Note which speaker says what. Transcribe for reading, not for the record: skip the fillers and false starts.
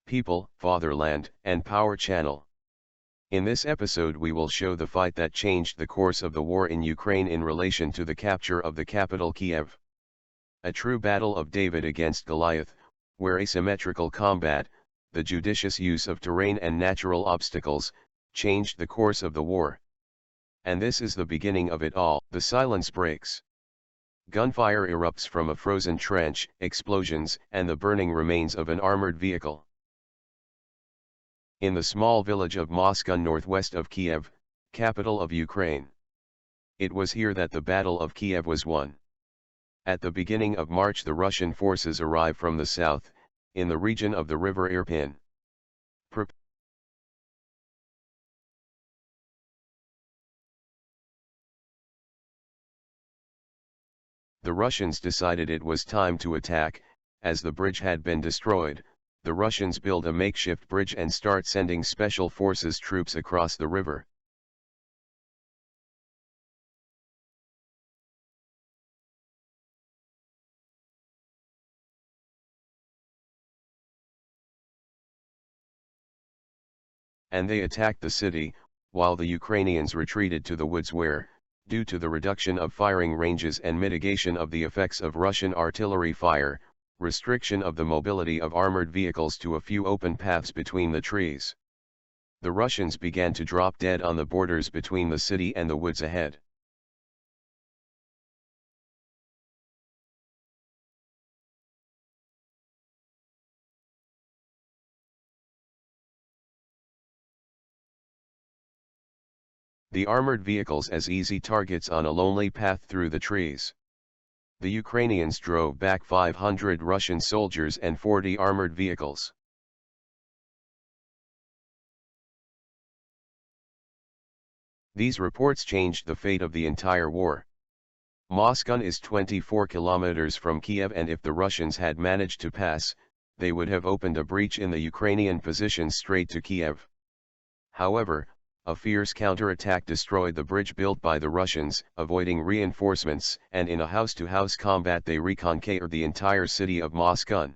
Speaker 1: people, fatherland, and power channel. In this episode we will show the fight that changed the course of the war in Ukraine in relation to the capture of the capital Kiev. A true battle of David against Goliath, where asymmetrical combat, the judicious use of terrain and natural obstacles, changed the course of the war. And this is the beginning of it all. The silence breaks. Gunfire erupts from a frozen trench, explosions, and the burning remains of an armored vehicle. In the small village of Moschun northwest of Kiev, capital of Ukraine. It was here that the Battle of Kiev was won. At the beginning of March the Russian forces arrived from the south, in the region of the river Irpin. The Russians decided it was time to attack. As the bridge had been destroyed, the Russians build a makeshift bridge and start sending special forces troops across the river. And they attacked the city, while the Ukrainians retreated to the woods where, due to the reduction of firing ranges and mitigation of the effects of Russian artillery fire, restriction of the mobility of armored vehicles to a few open paths between the trees, the Russians began to drop dead on the borders between the city and the woods ahead. The armored vehicles as easy targets on a lonely path through the trees. The Ukrainians drove back 500 Russian soldiers and 40 armored vehicles. These reports changed the fate of the entire war. Moschun is 24 kilometers from Kiev, and if the Russians had managed to pass, they would have opened a breach in the Ukrainian position straight to Kiev. However, a fierce counterattack destroyed the bridge built by the Russians, avoiding reinforcements, and in a house-to-house combat they reconquered the entire city of Moschun.